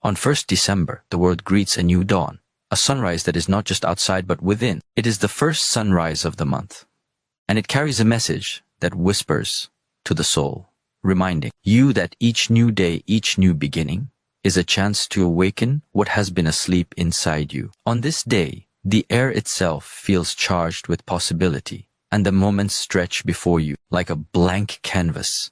On 1st December, the world greets a new dawn, a sunrise that is not just outside but within. It is the first sunrise of the month, and it carries a message that whispers to the soul, reminding you that each new day, each new beginning, is a chance to awaken what has been asleep inside you. On this day, the air itself feels charged with possibility, and the moments stretch before you like a blank canvas,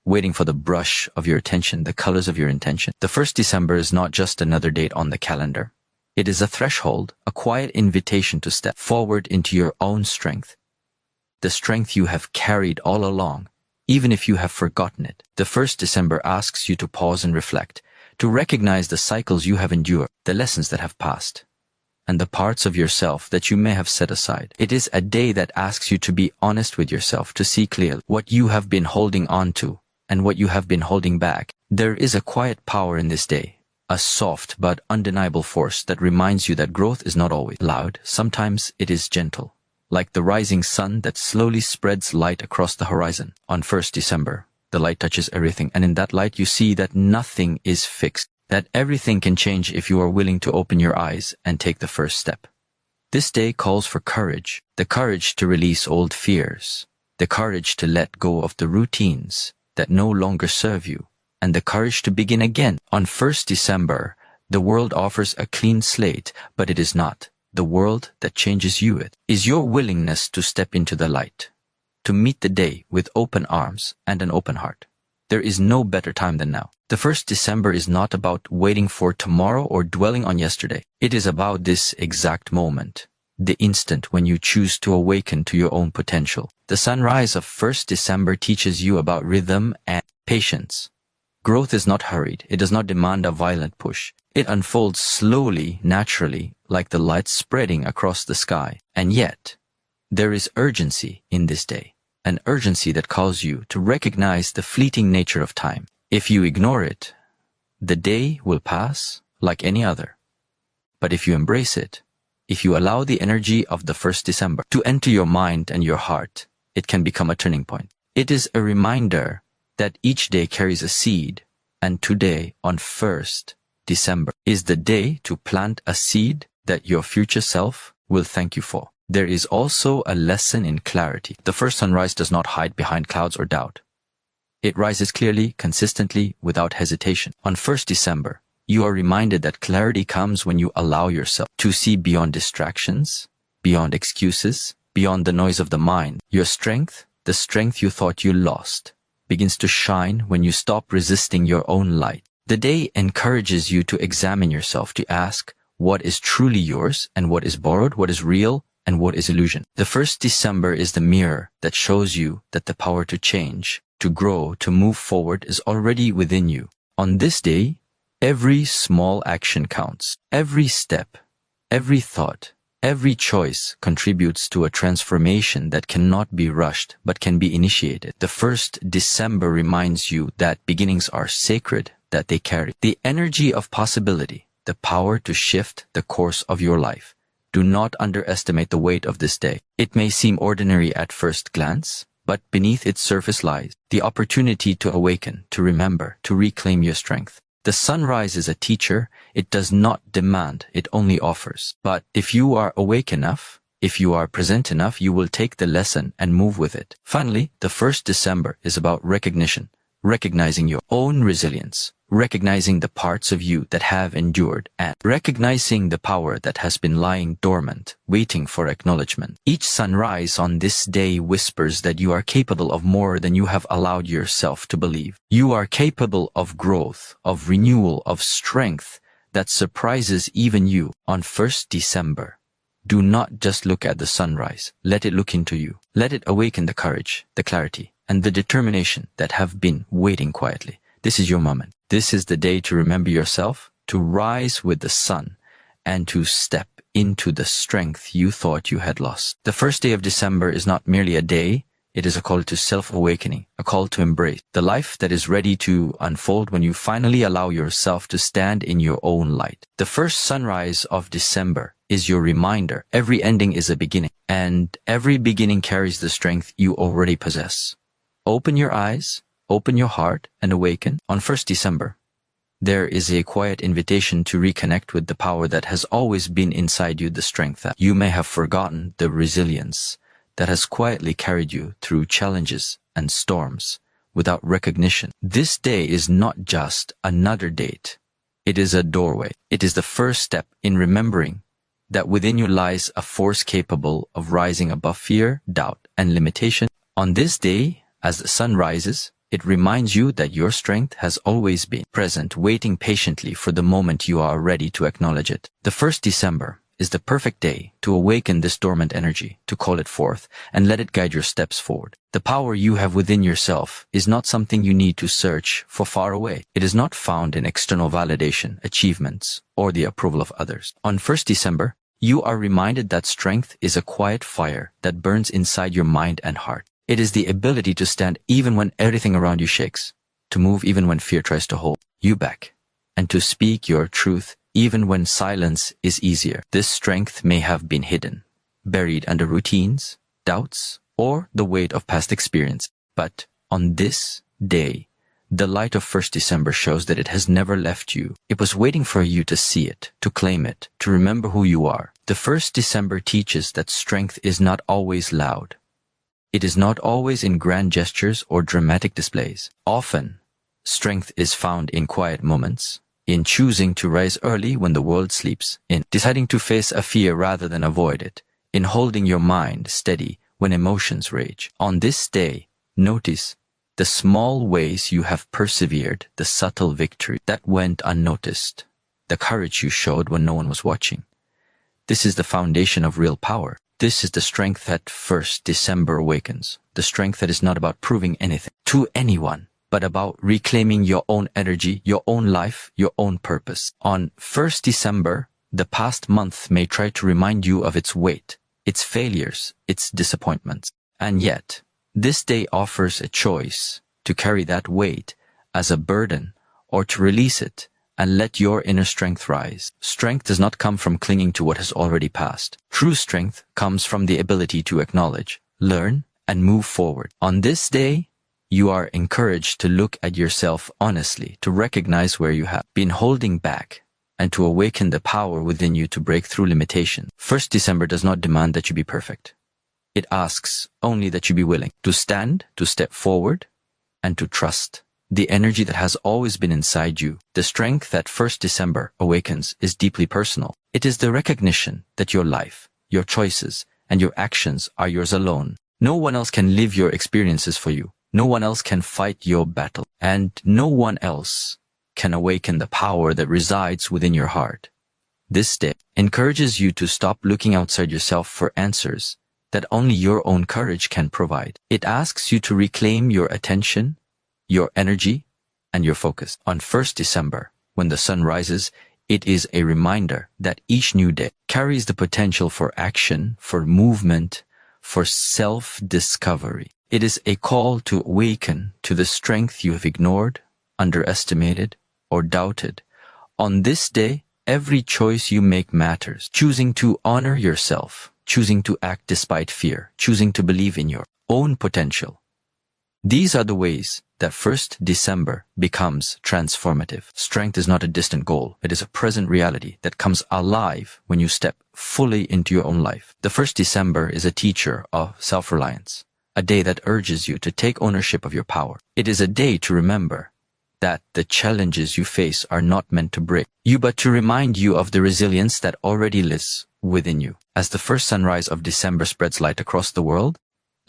waiting for the brush of your attention, the colors of your intention. The 1st December is not just another date on the calendar. It is a threshold, a quiet invitation to step forward into your own strength, the strength you have carried all along, even if you have forgotten it. The 1st December asks you to pause and reflect, to recognize the cycles you have endured, the lessons that have passed, and the parts of yourself that you may have set aside. It is a day that asks you to be honest with yourself, to see clearly what you have been holding on to and what you have been holding back. There is a quiet power in this day, a soft but undeniable force that reminds you that growth is not always loud. Sometimes it is gentle, like the rising sun that slowly spreads light across the horizon. On 1st December, the light touches everything, and in that light you see that nothing is fixed, that everything can change if you are willing to open your eyes and take the first step. This day calls for courage, the courage to release old fears, the courage to let go of the routines that no longer serve you, and the courage to begin again. On 1st December, the world offers a clean slate, but it is not the world that changes you. It is your willingness to step into the light, to meet the day with open arms and an open heart. There is no better time than now. The 1st December is not about waiting for tomorrow or dwelling on yesterday. It is about this exact moment, the instant when you choose to awaken to your own potential. The sunrise of 1st December teaches you about rhythm and patience. Growth is not hurried. It does not demand a violent push. It unfolds slowly, naturally, like the light spreading across the sky. And yet, there is urgency in this day, an urgency that calls you to recognize the fleeting nature of time. If you ignore it, the day will pass like any other. But if you embrace it, if you allow the energy of the 1st December to enter your mind and your heart, it can become a turning point. It is a reminder that each day carries a seed, and today, on 1st December, is the day to plant a seed that your future self will thank you for. There is also a lesson in clarity. The first sunrise does not hide behind clouds or doubt. It rises clearly, consistently, without hesitation. On 1st December, you are reminded that clarity comes when you allow yourself to see beyond distractions, beyond excuses, beyond the noise of the mind. Your strength, the strength you thought you lost, begins to shine when you stop resisting your own light. The day encourages you to examine yourself, to ask what is truly yours and what is borrowed, what is real and what is illusion. The 1st December is the mirror that shows you that the power to change, to grow, to move forward is already within you. On this day, every small action counts. Every step, every thought, every choice contributes to a transformation that cannot be rushed but can be initiated. The 1st December reminds you that beginnings are sacred, that they carry the energy of possibility, the power to shift the course of your life. Do not underestimate the weight of this day. It may seem ordinary at first glance, but beneath its surface lies the opportunity to awaken, to remember, to reclaim your strength. The sunrise is a teacher. It does not demand, it only offers. But if you are awake enough, if you are present enough, you will take the lesson and move with it. Finally, the 1st December is about recognition, recognizing your own resilience, recognizing the parts of you that have endured, and recognizing the power that has been lying dormant, waiting for acknowledgement. Each sunrise on this day whispers that you are capable of more than you have allowed yourself to believe. You are capable of growth, of renewal, of strength that surprises even you. On 1st December, do not just look at the sunrise. Let it look into you. Let it awaken the courage, the clarity, and the determination that have been waiting quietly. This is your moment. This is the day to remember yourself, to rise with the sun, and to step into the strength you thought you had lost. The first day of December is not merely a day, it is a call to self-awakening, a call to embrace the life that is ready to unfold when you finally allow yourself to stand in your own light. The first sunrise of December is your reminder. Every ending is a beginning, and every beginning carries the strength you already possess. Open your eyes, open your heart, and awaken. On 1st December, There is a quiet invitation to reconnect with the power that has always been inside you, the strength that you may have forgotten, the resilience that has quietly carried you through challenges and storms without recognition. This day is not just another date. It is a doorway. It is the first step in remembering that within you lies a force capable of rising above fear, doubt, and limitation. On this day, as the sun rises, it reminds you that your strength has always been present, waiting patiently for the moment you are ready to acknowledge it. The 1st December is the perfect day to awaken this dormant energy, to call it forth, and let it guide your steps forward. The power you have within yourself is not something you need to search for far away. It is not found in external validation, achievements, or the approval of others. On 1st December, you are reminded that strength is a quiet fire that burns inside your mind and heart. It is the ability to stand even when everything around you shakes, to move even when fear tries to hold you back, and to speak your truth even when silence is easier. This strength may have been hidden, buried under routines, doubts, or the weight of past experience. But on this day, the light of 1st December shows that it has never left you. It was waiting for you to see it, to claim it, to remember who you are. The 1st December teaches that strength is not always loud. It is not always in grand gestures or dramatic displays. Often, strength is found in quiet moments, in choosing to rise early when the world sleeps, in deciding to face a fear rather than avoid it, in holding your mind steady when emotions rage. On this day, notice the small ways you have persevered, the subtle victory that went unnoticed, the courage you showed when no one was watching. This is the foundation of real power. This is the strength that 1st December awakens, the strength that is not about proving anything to anyone, but about reclaiming your own energy, your own life, your own purpose. On 1st December, the past month may try to remind you of its weight, its failures, its disappointments. And yet, this day offers a choice to carry that weight as a burden or to release it and let your inner strength rise. Strength does not come from clinging to what has already passed. True strength comes from the ability to acknowledge, learn, and move forward. On this day, you are encouraged to look at yourself honestly, to recognize where you have been holding back, and to awaken the power within you to break through limitation. 1st December does not demand that you be perfect. It asks only that you be willing to stand, to step forward, and to trust the energy that has always been inside you. The strength that 1st December awakens is deeply personal. It is the recognition that your life, your choices, and your actions are yours alone. No one else can live your experiences for you. No one else can fight your battle. And no one else can awaken the power that resides within your heart. This day encourages you to stop looking outside yourself for answers that only your own courage can provide. It asks you to reclaim your attention, your energy, and your focus. On 1st December, when the sun rises, it is a reminder that each new day carries the potential for action, for movement, for self-discovery. It is a call to awaken to the strength you have ignored, underestimated, or doubted. On this day, every choice you make matters. Choosing to honor yourself, choosing to act despite fear, choosing to believe in your own potential. These are the ways that 1st December becomes transformative. Strength is not a distant goal. It is a present reality that comes alive when you step fully into your own life. The 1st December is a teacher of self-reliance, a day that urges you to take ownership of your power. It is a day to remember that the challenges you face are not meant to break you, but to remind you of the resilience that already lives within you. As the first sunrise of December spreads light across the world,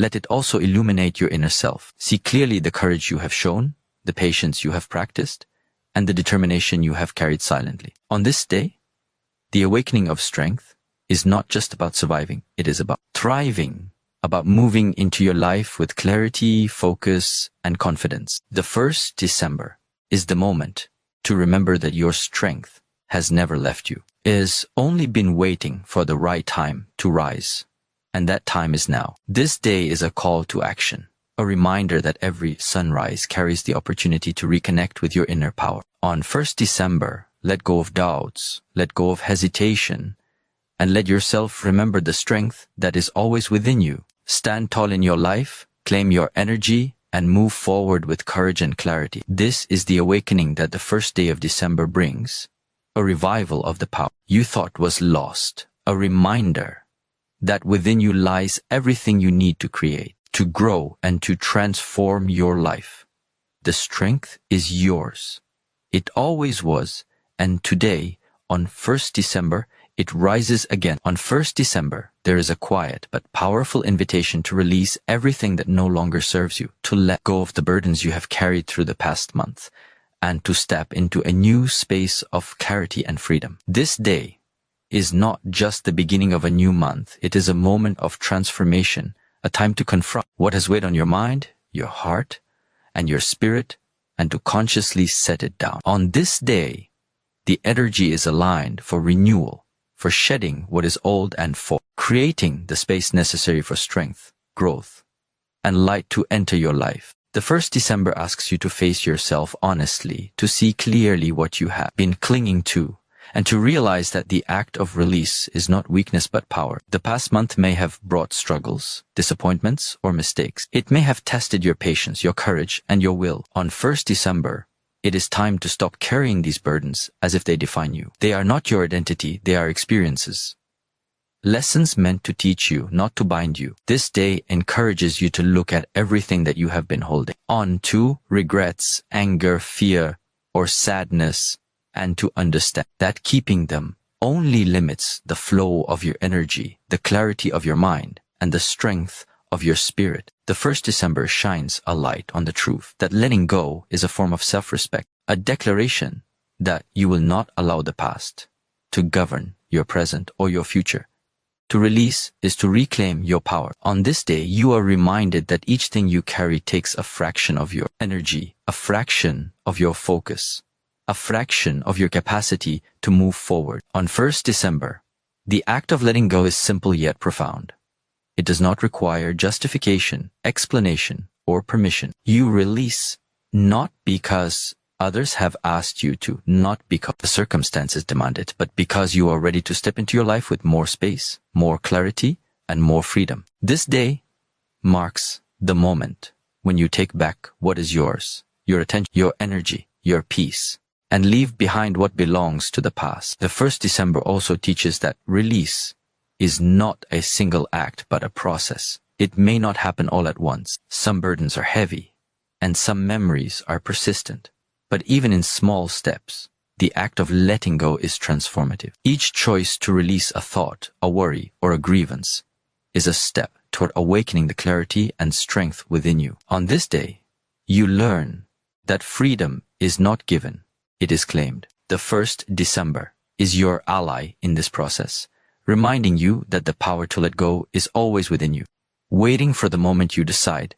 let it also illuminate your inner self. See clearly the courage you have shown, the patience you have practiced, and the determination you have carried silently. On this day, the awakening of strength is not just about surviving, it is about thriving, about moving into your life with clarity, focus, and confidence. The 1st December is the moment to remember that your strength has never left you. It has only been waiting for the right time to rise. And that time is now. This day is a call to action, a reminder that every sunrise carries the opportunity to reconnect with your inner power. On 1st December, let go of doubts, let go of hesitation, and let yourself remember the strength that is always within you. Stand tall in your life, claim your energy, and move forward with courage and clarity. This is the awakening that the first day of December brings, a revival of the power you thought was lost, a reminder that within you lies everything you need to create, to grow, and to transform your life. The strength is yours. It always was, and today, on 1st December, it rises again. On 1st December, there is a quiet but powerful invitation to release everything that no longer serves you, to let go of the burdens you have carried through the past month, and to step into a new space of clarity and freedom. This day is not just the beginning of a new month. It is a moment of transformation, a time to confront what has weighed on your mind, your heart, and your spirit, and to consciously set it down. On this day, the energy is aligned for renewal, for shedding what is old, and for creating the space necessary for strength, growth, and light to enter your life. The 1st December asks you to face yourself honestly, to see clearly what you have been clinging to, and to realize that the act of release is not weakness but power. The past month may have brought struggles, disappointments, or mistakes. It may have tested your patience, your courage, and your will. On 1st December, it is time to stop carrying these burdens as if they define you. They are not your identity, they are experiences. Lessons meant to teach you, not to bind you. This day encourages you to look at everything that you have been holding on to, regrets, anger, fear, or sadness, and to understand that keeping them only limits the flow of your energy, the clarity of your mind, and the strength of your spirit. The 1st December shines a light on the truth that letting go is a form of self-respect, a declaration that you will not allow the past to govern your present or your future. To release is to reclaim your power. On this day, you are reminded that each thing you carry takes a fraction of your energy, a fraction of your focus, a fraction of your capacity to move forward. On 1st December, the act of letting go is simple yet profound. It does not require justification, explanation, or permission. You release not because others have asked you to, not because the circumstances demand it, but because you are ready to step into your life with more space, more clarity, and more freedom. This day marks the moment when you take back what is yours, your attention, your energy, your peace, and leave behind what belongs to the past. The 1st December also teaches that release is not a single act but a process. It may not happen all at once. Some burdens are heavy, and some memories are persistent. But even in small steps, the act of letting go is transformative. Each choice to release a thought, a worry, or a grievance is a step toward awakening the clarity and strength within you. On this day, you learn that freedom is not given, it is claimed. The 1st December is your ally in this process, reminding you that the power to let go is always within you, waiting for the moment you decide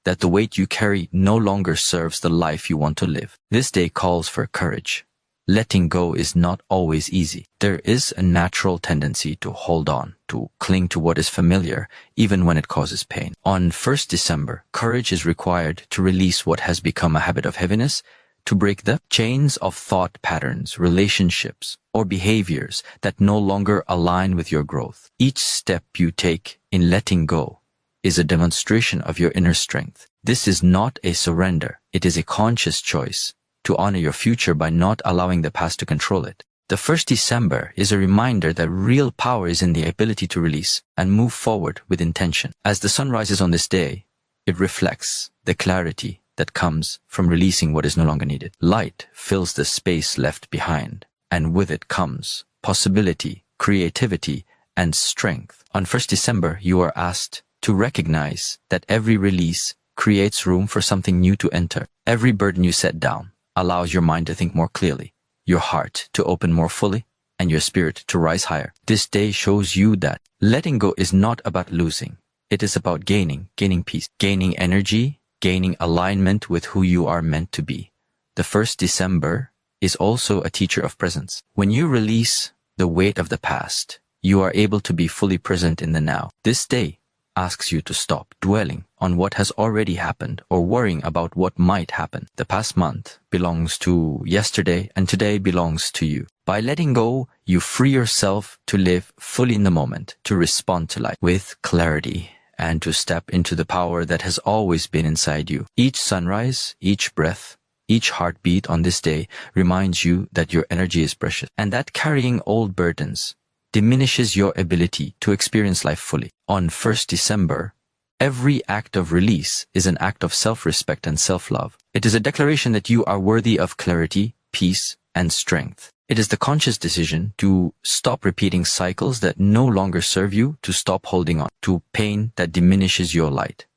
that the weight you carry no longer serves the life you want to live. This day calls for courage. Letting go is not always easy. There is a natural tendency to hold on, to cling to what is familiar, even when it causes pain. On 1st December, courage is required to release what has become a habit of heaviness, to break the chains of thought patterns, relationships, or behaviors that no longer align with your growth. Each step you take in letting go is a demonstration of your inner strength. This is not a surrender. It is a conscious choice to honor your future by not allowing the past to control it. The 1st December is a reminder that real power is in the ability to release and move forward with intention. As the sun rises on this day, it reflects the clarity that comes from releasing what is no longer needed. Light fills the space left behind, and with it comes possibility, creativity, and strength. On 1st December, you are asked to recognize that every release creates room for something new to enter. Every burden you set down allows your mind to think more clearly, your heart to open more fully, and your spirit to rise higher. This day shows you that letting go is not about losing. It is about gaining peace, gaining energy, gaining alignment with who you are meant to be. The 1st December is also a teacher of presence. When you release the weight of the past, you are able to be fully present in the now. This day asks you to stop dwelling on what has already happened or worrying about what might happen. The past month belongs to yesterday, and today belongs to you. By letting go, you free yourself to live fully in the moment, to respond to life with clarity and to step into the power that has always been inside you. Each sunrise, each breath, each heartbeat on this day reminds you that your energy is precious and that carrying old burdens diminishes your ability to experience life fully. On 1st December, every act of release is an act of self-respect and self-love. It is a declaration that you are worthy of clarity, peace, and strength. It is the conscious decision to stop repeating cycles that no longer serve you, to stop holding on to pain that diminishes your light,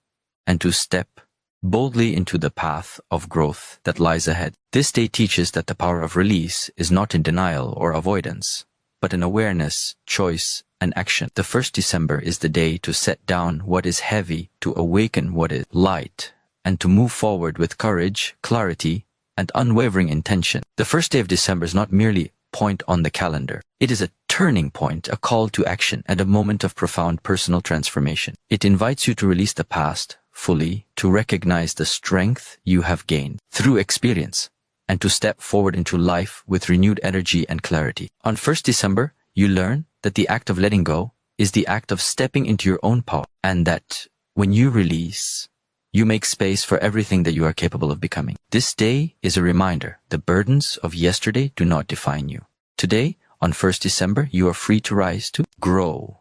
and to step boldly into the path of growth that lies ahead. This day teaches that the power of release is not in denial or avoidance, but in awareness, choice, and action. The 1st December is the day to set down what is heavy, to awaken what is light, and to move forward with courage, clarity, and unwavering intention. The first day of December is not merely a point on the calendar. It is a turning point, a call to action, and a moment of profound personal transformation. It invites you to release the past fully, to recognize the strength you have gained through experience, and to step forward into life with renewed energy and clarity. On 1st December, you learn that the act of letting go is the act of stepping into your own power, and that when you release, you make space for everything that you are capable of becoming. This day is a reminder: the burdens of yesterday do not define you. Today, on 1st December, you are free to rise, to grow,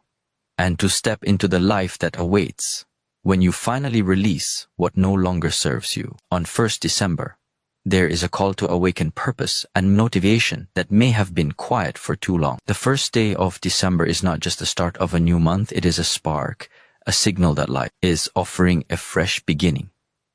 and to step into the life that awaits when you finally release what no longer serves you. On 1st December, there is a call to awaken purpose and motivation that may have been quiet for too long. The first day of December is not just the start of a new month, it is a spark, a signal that life is offering a fresh beginning,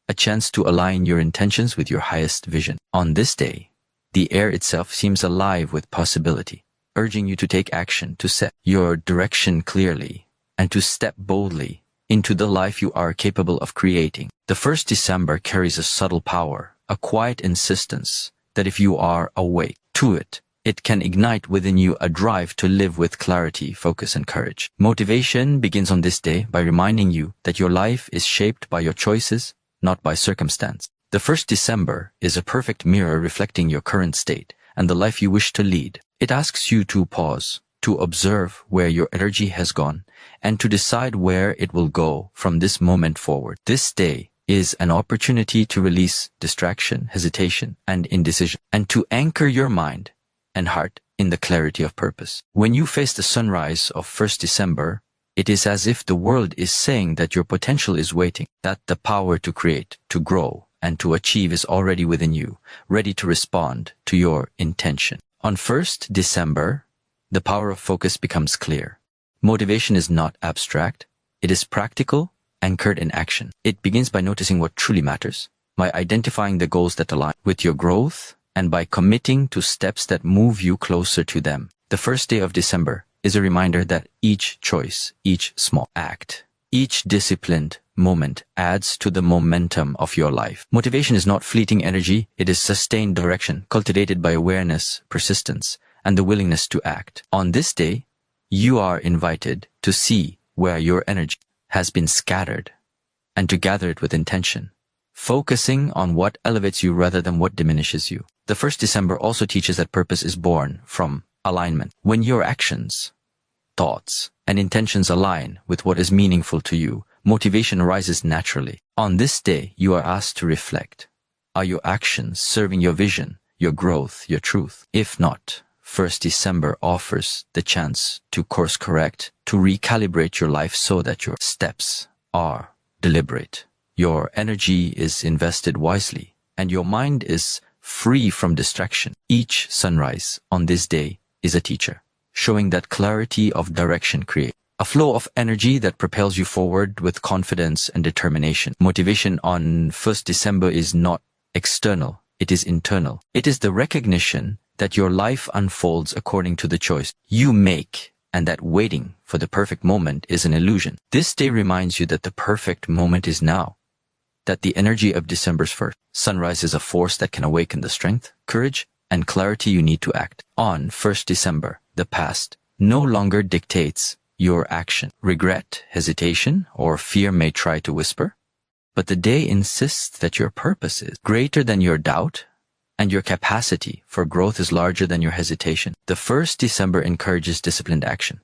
a chance to align your intentions with your highest vision. On this day, the air itself seems alive with possibility, urging you to take action, to set your direction clearly, and to step boldly into the life you are capable of creating. The 1st December carries a subtle power, a quiet insistence that if you are awake to it, it can ignite within you a drive to live with clarity, focus, and courage. Motivation begins on this day by reminding you that your life is shaped by your choices, not by circumstance. The 1st December is a perfect mirror reflecting your current state and the life you wish to lead. It asks you to pause, to observe where your energy has gone, and to decide where it will go from this moment forward. This day is an opportunity to release distraction, hesitation, and indecision, and to anchor your mind and heart in the clarity of purpose. When you face the sunrise of 1st December, it is as if the world is saying that your potential is waiting, that the power to create, to grow, and to achieve is already within you, ready to respond to your intention. On 1st December, the power of focus becomes clear. Motivation is not abstract, it is practical, anchored in action. It begins by noticing what truly matters, by identifying the goals that align with your growth, and by committing to steps that move you closer to them. The first day of December is a reminder that each choice, each small act, each disciplined moment adds to the momentum of your life. Motivation is not fleeting energy, it is sustained direction, cultivated by awareness, persistence, and the willingness to act. On this day, you are invited to see where your energy has been scattered and to gather it with intention, focusing on what elevates you rather than what diminishes you. The 1st December also teaches that purpose is born from alignment. When your actions, thoughts, and intentions align with what is meaningful to you, motivation arises naturally. On this day, you are asked to reflect. Are your actions serving your vision, your growth, your truth? If not, 1st December offers the chance to course correct, to recalibrate your life so that your steps are deliberate, your energy is invested wisely, and your mind is free from distraction. Each sunrise on this day is a teacher, showing that clarity of direction creates a flow of energy that propels you forward with confidence and determination. Motivation on 1st December is not external, it is internal. It is the recognition that your life unfolds according to the choice you make, and that waiting for the perfect moment is an illusion. This day reminds you that the perfect moment is now, that the energy of December's first sunrise is a force that can awaken the strength, courage, and clarity you need to act. On 1st December, the past no longer dictates your action. Regret, hesitation, or fear may try to whisper, but the day insists that your purpose is greater than your doubt, and your capacity for growth is larger than your hesitation. The 1st December encourages disciplined action,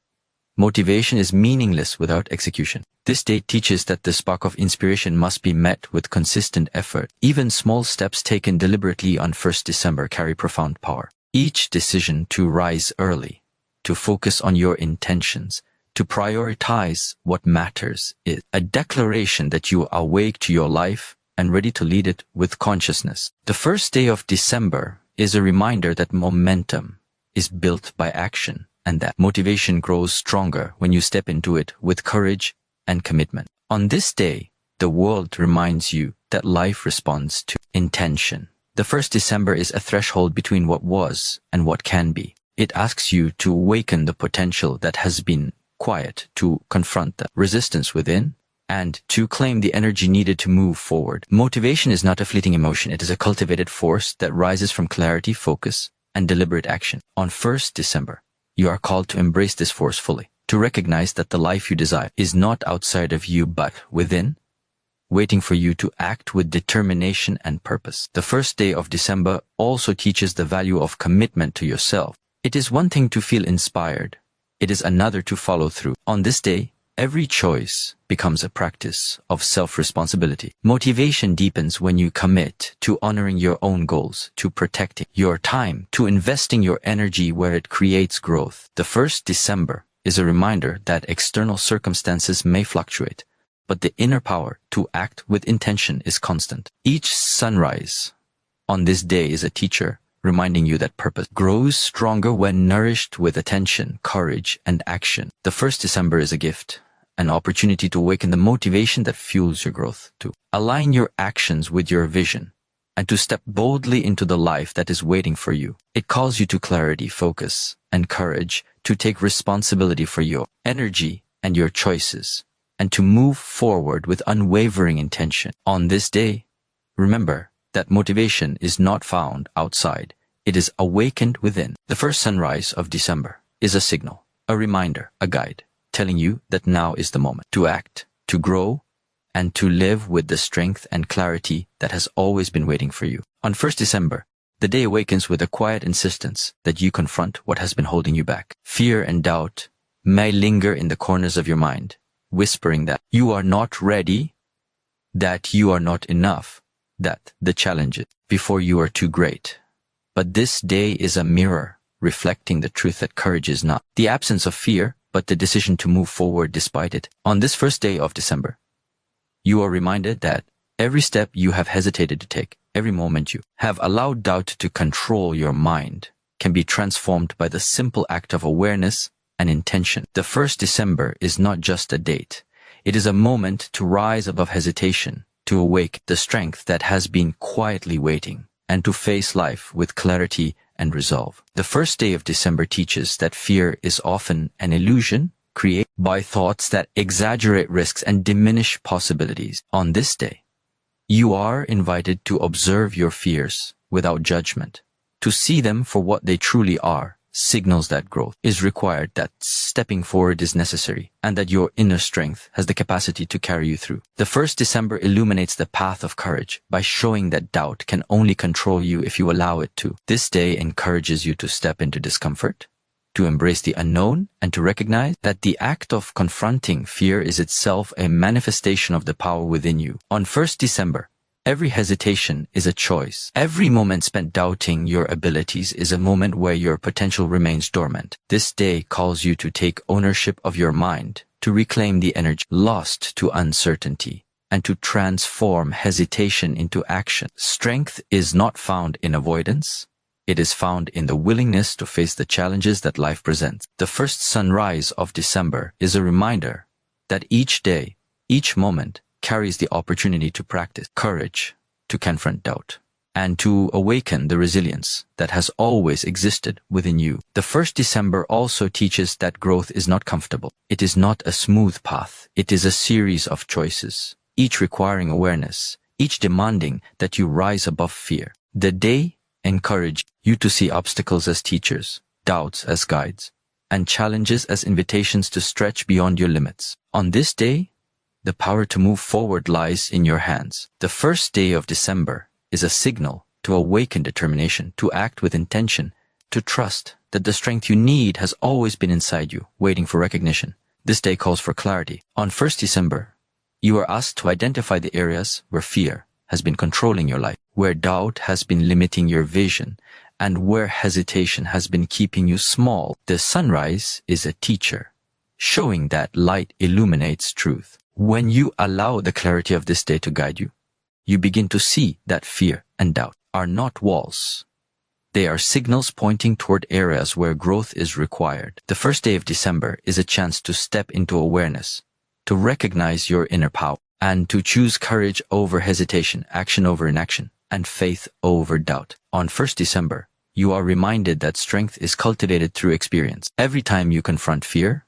Motivation is meaningless without execution. This day teaches that the spark of inspiration must be met with consistent effort. Even small steps taken deliberately on 1st December carry profound power. Each decision to rise early, to focus on your intentions, to prioritize what matters is a declaration that you are awake to your life and ready to lead it with consciousness. The first day of December is a reminder that momentum is built by action, and that motivation grows stronger when you step into it with courage and commitment. On this day, the world reminds you that life responds to intention. The 1st December is a threshold between what was and what can be. It asks you to awaken the potential that has been quiet, to confront the resistance within, and to claim the energy needed to move forward. Motivation is not a fleeting emotion. It is a cultivated force that rises from clarity, focus, and deliberate action. On 1st December, you are called to embrace this force fully, to recognize that the life you desire is not outside of you but within, waiting for you to act with determination and purpose. The first day of December also teaches the value of commitment to yourself. It is one thing to feel inspired. It is another to follow through. On this day, every choice becomes a practice of self-responsibility. Motivation deepens when you commit to honoring your own goals, to protecting your time, to investing your energy where it creates growth. The 1st December is a reminder that external circumstances may fluctuate, but the inner power to act with intention is constant. Each sunrise on this day is a teacher, reminding you that purpose grows stronger when nourished with attention, courage, and action. The 1st December is a gift, an opportunity to awaken the motivation that fuels your growth, to align your actions with your vision, and to step boldly into the life that is waiting for you. It calls you to clarity, focus, and courage, to take responsibility for your energy and your choices, and to move forward with unwavering intention. On this day, remember that motivation is not found outside. It is awakened within. The first sunrise of December is a signal, a reminder, a guide, telling you that now is the moment to act, to grow, and to live with the strength and clarity that has always been waiting for you. On 1st December, the day awakens with a quiet insistence that you confront what has been holding you back. Fear and doubt may linger in the corners of your mind, whispering that you are not ready, that you are not enough, that the challenges before you are too great. But this day is a mirror, reflecting the truth that courage is not the absence of fear, but the decision to move forward despite it. On this first day of December, you are reminded that every step you have hesitated to take, every moment you have allowed doubt to control your mind, can be transformed by the simple act of awareness and intention. The 1st December is not just a date. It is a moment to rise above hesitation, to awake the strength that has been quietly waiting, and to face life with clarity and resolve. The first day of December teaches that fear is often an illusion created by thoughts that exaggerate risks and diminish possibilities. On this day, you are invited to observe your fears without judgment, to see them for what they truly are, signals that growth is required, that stepping forward is necessary, and that your inner strength has the capacity to carry you through. The 1st December illuminates the path of courage by showing that doubt can only control you if you allow it to. This day encourages you to step into discomfort, to embrace the unknown, and to recognize that the act of confronting fear is itself a manifestation of the power within you. On 1st December, every hesitation is a choice. Every moment spent doubting your abilities is a moment where your potential remains dormant. This day calls you to take ownership of your mind, to reclaim the energy lost to uncertainty, and to transform hesitation into action. Strength is not found in avoidance. It is found in the willingness to face the challenges that life presents. The first sunrise of December is a reminder that each day, each moment, carries the opportunity to practice courage, to confront doubt, and to awaken the resilience that has always existed within you. The 1st December also teaches that growth is not comfortable. It is not a smooth path. It is a series of choices, each requiring awareness, each demanding that you rise above fear. The day encourages you to see obstacles as teachers, doubts as guides, and challenges as invitations to stretch beyond your limits. On this day, the power to move forward lies in your hands. The first day of December is a signal to awaken determination, to act with intention, to trust that the strength you need has always been inside you, waiting for recognition. This day calls for clarity. On 1st December, you are asked to identify the areas where fear has been controlling your life, where doubt has been limiting your vision, and where hesitation has been keeping you small. The sunrise is a teacher, showing that light illuminates truth. When you allow the clarity of this day to guide you, you begin to see that fear and doubt are not walls. They are signals pointing toward areas where growth is required. The first day of December is a chance to step into awareness, to recognize your inner power, and to choose courage over hesitation, action over inaction, and faith over doubt. On 1st December, you are reminded that strength is cultivated through experience. Every time you confront fear,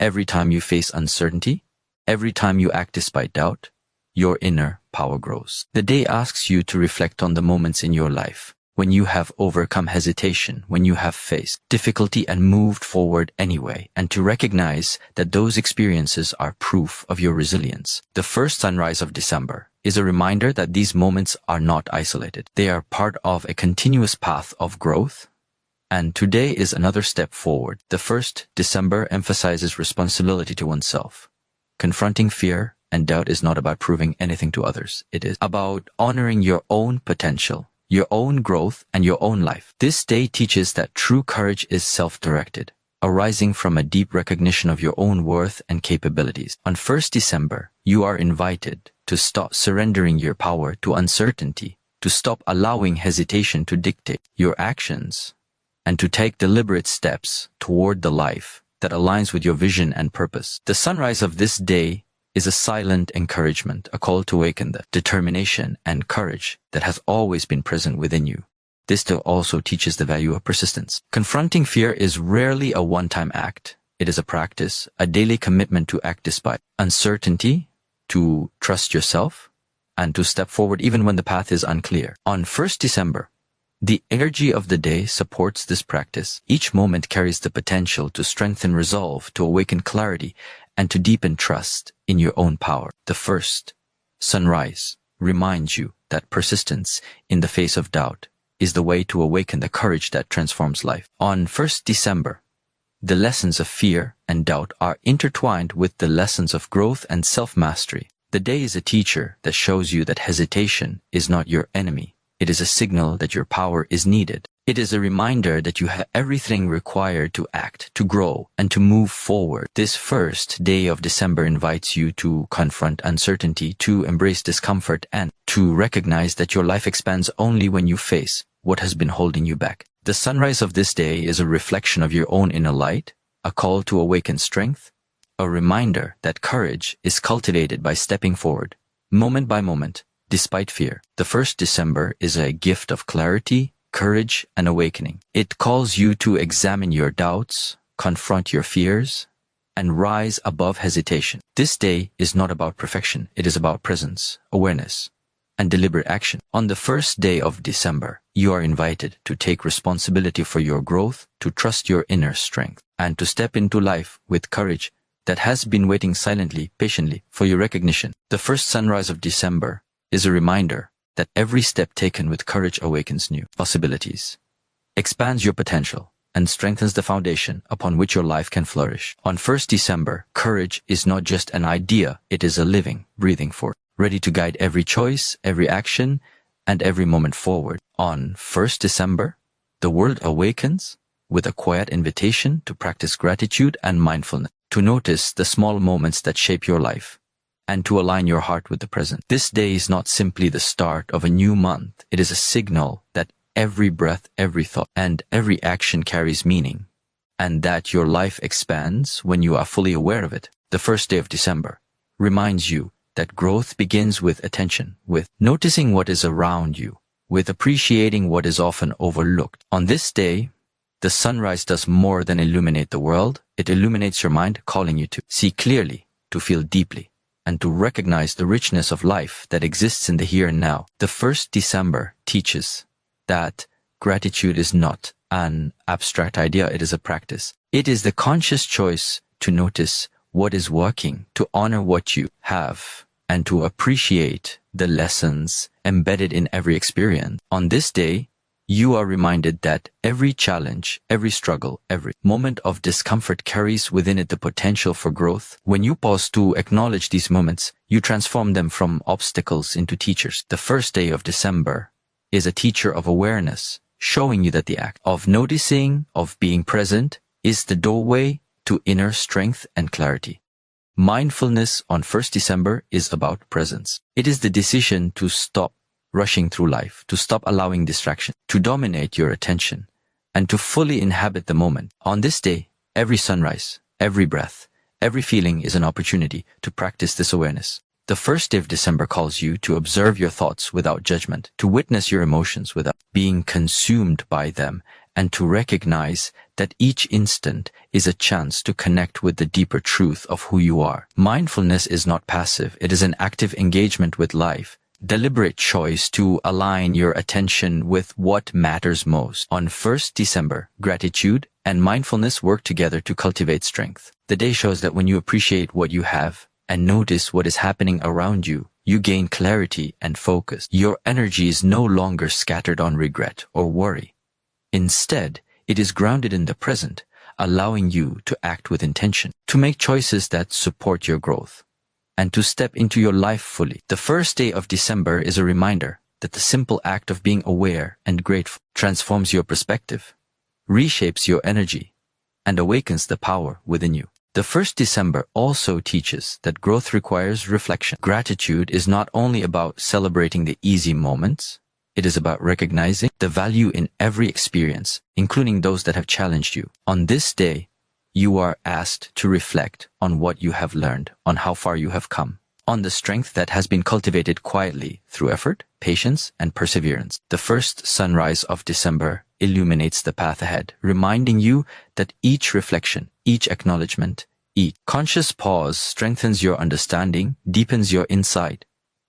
every time you face uncertainty, every time you act despite doubt, your inner power grows. The day asks you to reflect on the moments in your life when you have overcome hesitation, when you have faced difficulty and moved forward anyway, and to recognize that those experiences are proof of your resilience. The first sunrise of December is a reminder that these moments are not isolated. They are part of a continuous path of growth, and today is another step forward. The 1st December emphasizes responsibility to oneself. Confronting fear and doubt is not about proving anything to others. It is about honoring your own potential, your own growth, and your own life. This day teaches that true courage is self-directed, arising from a deep recognition of your own worth and capabilities. On 1st December, you are invited to stop surrendering your power to uncertainty, to stop allowing hesitation to dictate your actions, and to take deliberate steps toward the life that aligns with your vision and purpose. The sunrise of this day is a silent encouragement, a call to awaken the determination and courage that has always been present within you. This still also teaches the value of persistence. Confronting fear is rarely a one-time act. It is a practice, a daily commitment to act despite uncertainty, to trust yourself, and to step forward even when the path is unclear. On 1st December, the energy of the day supports this practice. Each moment carries the potential to strengthen resolve, to awaken clarity, and to deepen trust in your own power. The first sunrise reminds you that persistence in the face of doubt is the way to awaken the courage that transforms life. On 1st December, the lessons of fear and doubt are intertwined with the lessons of growth and self-mastery. The day is a teacher that shows you that hesitation is not your enemy. It is a signal that your power is needed. It is a reminder that you have everything required to act, to grow, and to move forward. This first day of December invites you to confront uncertainty, to embrace discomfort, and to recognize that your life expands only when you face what has been holding you back. The sunrise of this day is a reflection of your own inner light, a call to awaken strength, a reminder that courage is cultivated by stepping forward, moment by moment, despite fear. The 1st December is a gift of clarity, courage, and awakening. It calls you to examine your doubts, confront your fears, and rise above hesitation. This day is not about perfection. It is about presence, awareness, and deliberate action. On the first day of December, you are invited to take responsibility for your growth, to trust your inner strength, and to step into life with courage that has been waiting silently, patiently for your recognition. The first sunrise of December is a reminder that every step taken with courage awakens new possibilities, expands your potential, and strengthens the foundation upon which your life can flourish. On 1st December, courage is not just an idea, it is a living, breathing force, ready to guide every choice, every action, and every moment forward. On 1st December, the world awakens with a quiet invitation to practice gratitude and mindfulness, to notice the small moments that shape your life, and to align your heart with the present. This day is not simply the start of a new month. It is a signal that every breath, every thought, and every action carries meaning, and that your life expands when you are fully aware of it. The first day of December reminds you that growth begins with attention, with noticing what is around you, with appreciating what is often overlooked. On this day, the sunrise does more than illuminate the world. It illuminates your mind, calling you to see clearly, to feel deeply, and to recognize the richness of life that exists in the here and now. The 1st December teaches that gratitude is not an abstract idea, it is a practice. It is the conscious choice to notice what is working, to honor what you have, and to appreciate the lessons embedded in every experience. On this day, you are reminded that every challenge, every struggle, every moment of discomfort carries within it the potential for growth. When you pause to acknowledge these moments, you transform them from obstacles into teachers. The first day of December is a teacher of awareness, showing you that the act of noticing, of being present, is the doorway to inner strength and clarity. Mindfulness on 1st December is about presence. It is the decision to stop rushing through life, to stop allowing distraction to dominate your attention, and to fully inhabit the moment. On this day, every sunrise, every breath, every feeling is an opportunity to practice this awareness. The first day of December calls you to observe your thoughts without judgment, to witness your emotions without being consumed by them, and to recognize that each instant is a chance to connect with the deeper truth of who you are. Mindfulness is not passive. It is an active engagement with life, deliberate choice to align your attention with what matters most. On 1st December, gratitude and mindfulness work together to cultivate strength. The day shows that when you appreciate what you have and notice what is happening around you, you gain clarity and focus. Your energy is no longer scattered on regret or worry. Instead, it is grounded in the present, allowing you to act with intention, to make choices that support your growth, and to step into your life fully. The first day of December is a reminder that the simple act of being aware and grateful transforms your perspective, reshapes your energy, and awakens the power within you. The 1st December also teaches that growth requires reflection. Gratitude is not only about celebrating the easy moments, it is about recognizing the value in every experience, including those that have challenged you. On this day, you are asked to reflect on what you have learned, on how far you have come, on the strength that has been cultivated quietly through effort, patience, and perseverance. The first sunrise of December illuminates the path ahead, reminding you that each reflection, each acknowledgement, each conscious pause strengthens your understanding, deepens your insight,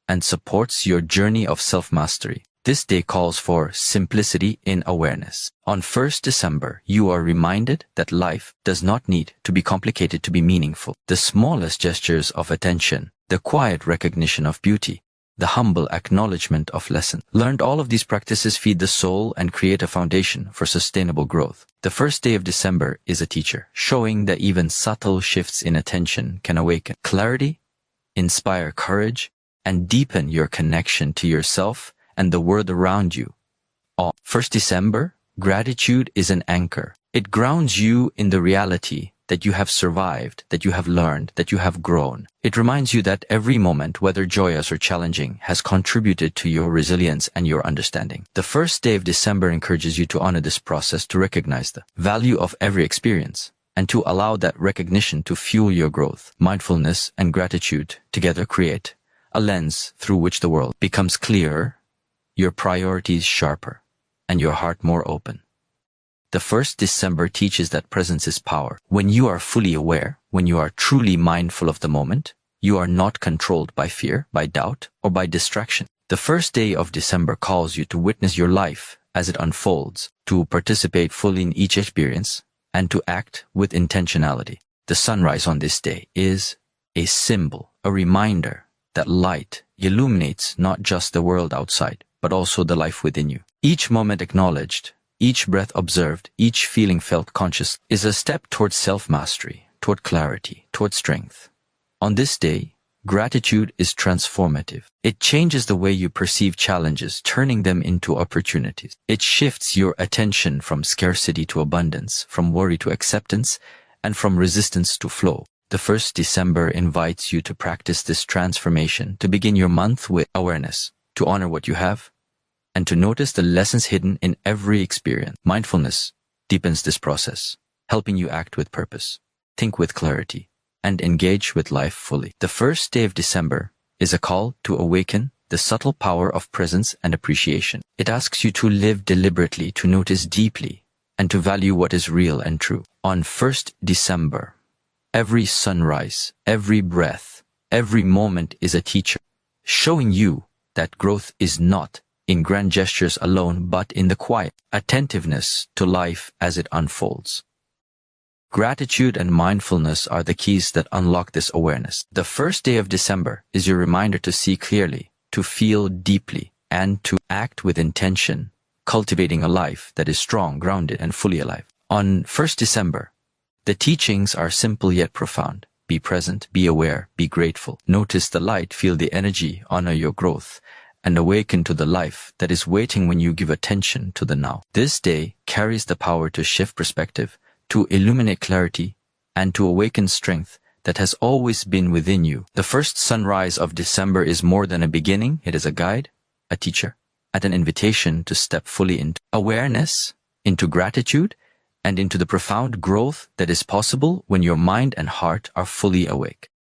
and supports your journey of self-mastery. This day calls for simplicity in awareness. On 1st December, you are reminded that life does not need to be complicated to be meaningful. The smallest gestures of attention, the quiet recognition of beauty, the humble acknowledgement of lesson learned, all of these practices feed the soul and create a foundation for sustainable growth. The first day of December is a teacher, showing that even subtle shifts in attention can awaken clarity, inspire courage, and deepen your connection to yourself and the world around you. On 1st December, gratitude is an anchor. It grounds you in the reality that you have survived, that you have learned, that you have grown. It reminds you that every moment, whether joyous or challenging, has contributed to your resilience and your understanding. The first day of December encourages you to honor this process, to recognize the value of every experience, and to allow that recognition to fuel your growth. Mindfulness and gratitude together create a lens through which the world becomes clearer, your priorities sharper, and your heart more open. The 1st December teaches that presence is power. When you are fully aware, when you are truly mindful of the moment, you are not controlled by fear, by doubt, or by distraction. The first day of December calls you to witness your life as it unfolds, to participate fully in each experience, and to act with intentionality. The sunrise on this day is a symbol, a reminder that light illuminates not just the world outside, but also the life within you. Each moment acknowledged, each breath observed, each feeling felt conscious is a step toward self-mastery, toward clarity, toward strength. On this day, gratitude is transformative. It changes the way you perceive challenges, turning them into opportunities. It shifts your attention from scarcity to abundance, from worry to acceptance, and from resistance to flow. The 1st December invites you to practice this transformation, to begin your month with awareness, to honor what you have, and to notice the lessons hidden in every experience. Mindfulness deepens this process, helping you act with purpose, think with clarity, and engage with life fully. The first day of December is a call to awaken the subtle power of presence and appreciation. It asks you to live deliberately, to notice deeply, and to value what is real and true. On 1st December, every sunrise, every breath, every moment is a teacher, showing you that growth is not in grand gestures alone, but in the quiet attentiveness to life as it unfolds. Gratitude and mindfulness are the keys that unlock this awareness. The first day of December is your reminder to see clearly, to feel deeply, and to act with intention, cultivating a life that is strong, grounded, and fully alive. On 1st December, the teachings are simple yet profound. Be present, be aware, be grateful. Notice the light, feel the energy, honor your growth, and awaken to the life that is waiting when you give attention to the now. This day carries the power to shift perspective, to illuminate clarity, and to awaken strength that has always been within you. The first sunrise of December is more than a beginning. It is a guide, a teacher, and an invitation to step fully into awareness, into gratitude, and into the profound growth that is possible when your mind and heart are fully awake.